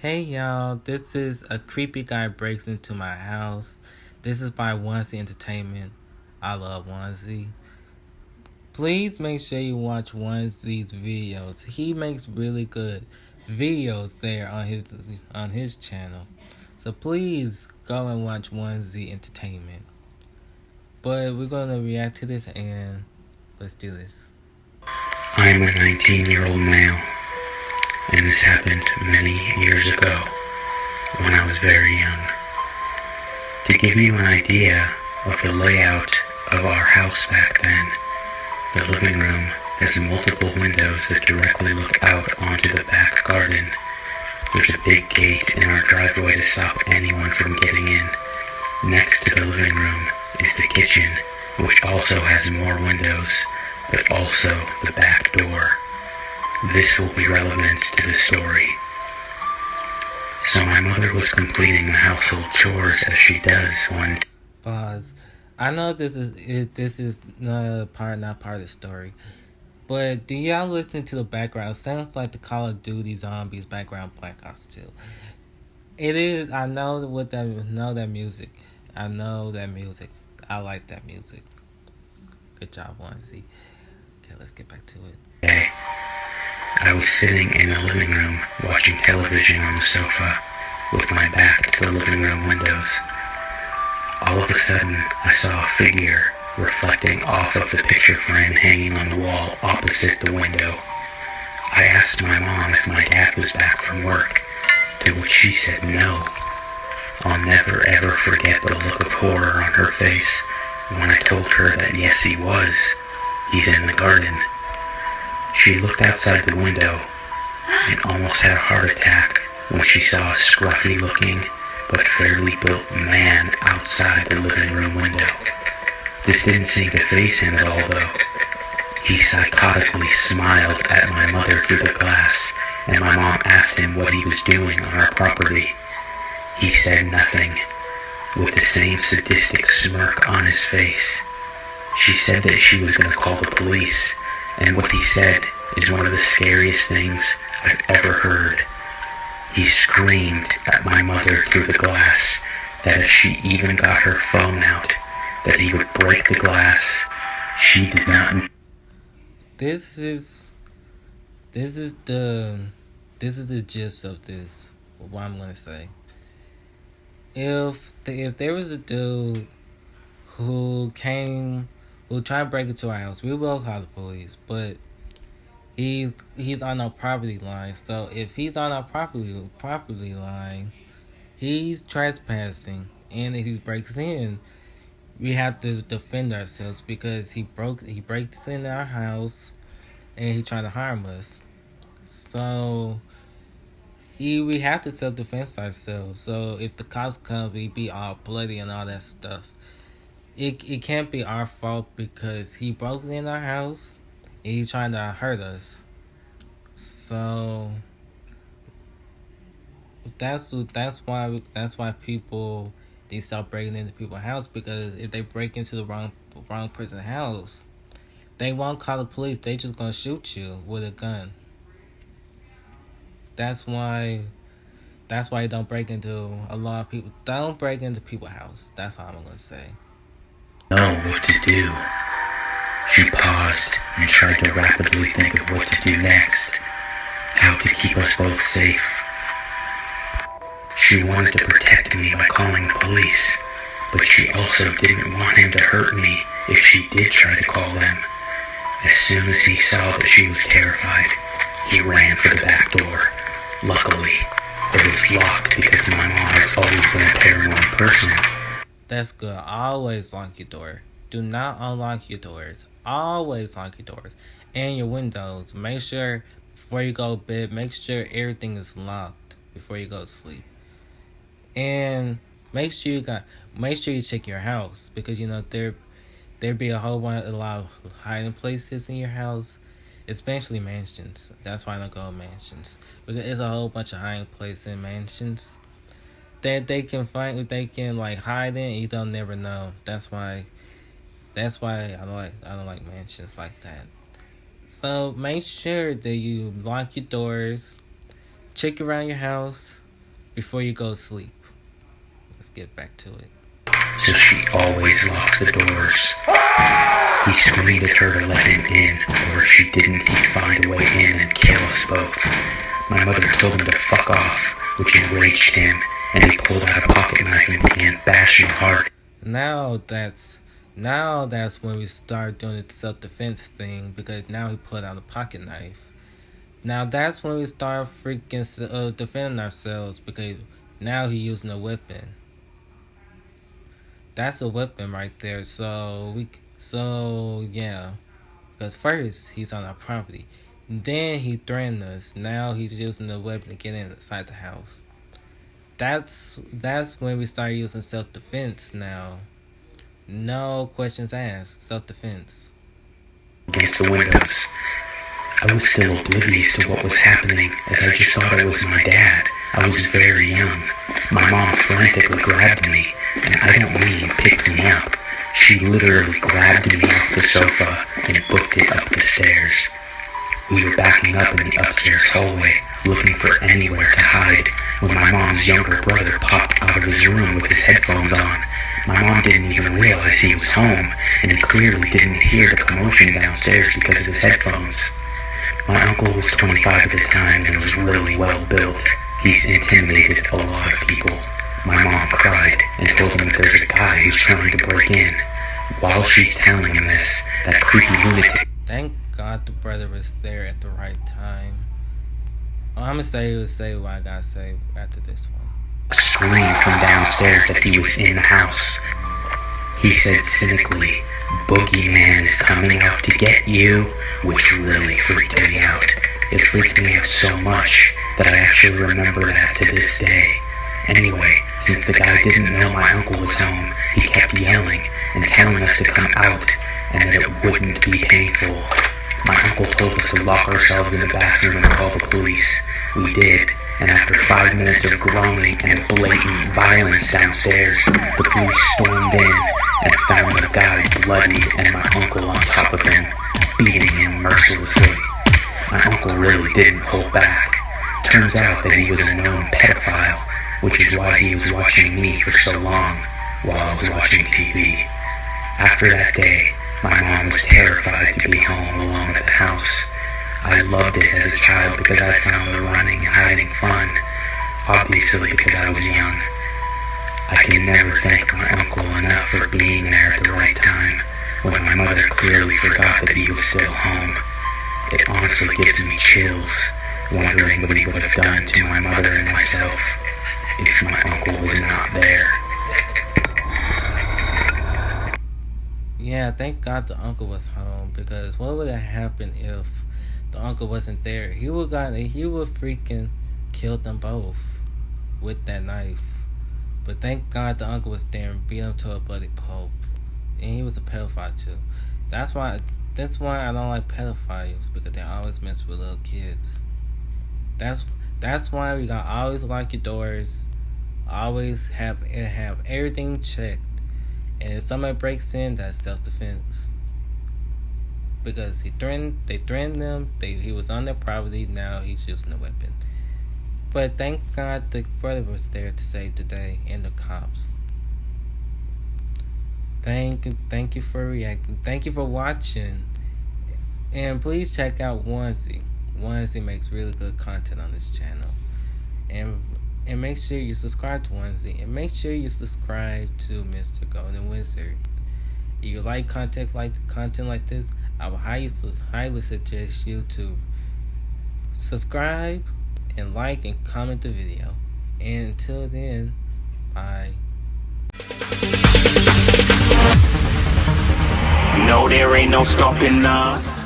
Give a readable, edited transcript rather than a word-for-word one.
Hey y'all, this is A Creepy Guy Breaks Into My House. This is by Onesie Entertainment. I love Onesie. Please make sure you watch Onesie's videos. He makes really good videos there on his channel. So please go and watch Onesie Entertainment. But we're gonna react to this and let's do this. I'm a 19-year-old male, and this happened many years ago when I was very young. To give you an idea of the layout of our house back then, the living room has multiple windows that directly look out onto the back garden. There's a big gate in our driveway to stop anyone from getting in. Next to the living room is the kitchen, which also has more windows, but also the back door. This will be relevant to the story. So my mother was completing the household chores as she does one. Pause. I know this is not part of the story. But do y'all listen to the background? It sounds like the Call of Duty Zombies background Black Ops 2. It is. I know know that music. I know that music. I like that music. Good job, Onesie. Okay, let's get back to it. Day, I was sitting in the living room watching television on the sofa with my back to the living room windows. All of a sudden, I saw a figure reflecting off of the picture frame hanging on the wall opposite the window. I asked my mom if my dad was back from work, to which she said no. I'll never ever forget the look of horror on her face when I told her that yes he was. He's in the garden. She looked outside the window and almost had a heart attack when she saw a scruffy looking but fairly built man outside the living room window. This didn't seem to faze him at all though. He psychotically smiled at my mother through the glass, and my mom asked him what he was doing on our property. He said nothing, with the same sadistic smirk on his face. She said that she was going to call the police, and what he said is one of the scariest things I've ever heard. He screamed at my mother through the glass that if she even got her phone out, that he would break the glass. She did not. This is this is the this is the gist of this. What I'm gonna say. If there was a dude who tried to break into our house, we will call the police. But he's on our property line. So if he's on our property line, he's trespassing, and if he breaks in, we have to defend ourselves because he breaks in our house and he tried to harm us. So we have to self defense ourselves. So if the cops come, we be all bloody and all that stuff. It can't be our fault because he broke in our house and he trying to hurt us. So that's why people they start breaking into people's house, because if they break into the wrong person's house, they won't call the police. They just gonna shoot you with a gun. That's why you don't break into a lot of people. Don't break into people's house. That's all I'm gonna say. Know what to do. She paused and tried to rapidly think of what to do next, how to keep us both safe. She wanted to protect me by calling the police, but she also didn't want him to hurt me if she did try to call them. As soon as he saw that she was terrified, he ran for the back door. Luckily, it was locked because my mom has always been a paranoid person. That's good. Always lock your door. Do not unlock your doors. Always lock your doors and your windows. Make sure before you go to bed, make sure everything is locked before you go to sleep. And make sure you check your house, because there be a lot of hiding places in your house, especially mansions. That's why I don't go to mansions, because there's a whole bunch of hiding places in mansions that they can like hide in. You don't never know. That's why I don't like mansions like that. So make sure that you lock your doors, check around your house, before you go to sleep. Let's get back to it. So she always locks the doors. He screamed at her to let him in, or if she didn't, he'd find a way in and kill us both. My mother told him to fuck off, which enraged him, and he pulled out a pocket knife and began bashing hard. Now that's when we start doing the self-defense thing, because now he pulled out a pocket knife. Now that's when we start freaking defending ourselves, because now he's using a weapon. That's a weapon right there. So yeah, because first he's on our property, then he threatened us. Now he's using the weapon to get inside the house. That's when we start using self-defense now. No questions asked. Self-defense. Against the windows. I was still oblivious to what was happening, as I just thought it was my dad. I was very young. My mom frantically grabbed me, and I don't mean picked me up. She literally grabbed me off the sofa and booked it up the stairs. We were backing up in the upstairs hallway, looking for anywhere to hide, when my mom's younger brother popped out of his room with his headphones on. My mom didn't even realize he was home, and he clearly didn't hear the commotion downstairs because of his headphones. My uncle was 25 at the time and was really well built. He's intimidated a lot of people. My mom cried and told him that there's a guy who's trying to break in. While she's telling him this, that creepy lunatic... Thank God the brother was there at the right time. I'm gonna say what I gotta say after this one. Screamed from downstairs that he was in the house. He said cynically, "Boogeyman is coming out to get you," which really freaked me out. It freaked me out so much that I actually remember that to this day. Anyway, since the guy didn't know my uncle was home, he kept yelling and telling us to come out and that it wouldn't be painful. My uncle told us to lock ourselves in the bathroom and call the police. We did, and after 5 minutes of groaning and blatant violence downstairs, the police stormed in and found the guy bloodied and my uncle on top of him, beating him mercilessly. My uncle really didn't hold back. Turns out that he was a known pedophile, which is why he was watching me for so long while I was watching TV. After that day, my mom was terrified to be home alone at the house. I loved it as a child because I found the running and hiding fun, obviously because I was young. I can never thank my uncle enough for being there at the right time, when my mother clearly forgot that he was still home. It honestly gives me chills, wondering what he would have done to my mother and myself if my uncle was not there. Yeah, thank God the uncle was home, because what would have happened if the uncle wasn't there? He would freaking killed them both with that knife. But thank God the uncle was there and beat him to a bloody pulp. And he was a pedophile too. That's why I don't like pedophiles, because they always mess with little kids. That's why we gotta always lock your doors, always have everything checked. And if somebody breaks in, that's self-defense. Because they threatened them, he was on their property, now he's using a weapon. But thank God the brother was there to save the day, and the cops. Thank you for reacting. Thank you for watching. And please check out Onesie. Onesie makes really good content on this channel. And make sure you subscribe to Onesie. And make sure you subscribe to Mr. Golden Wizard. If you like content like this, I would highly suggest you to subscribe and like and comment the video. And until then, bye. No, there ain't no stopping us.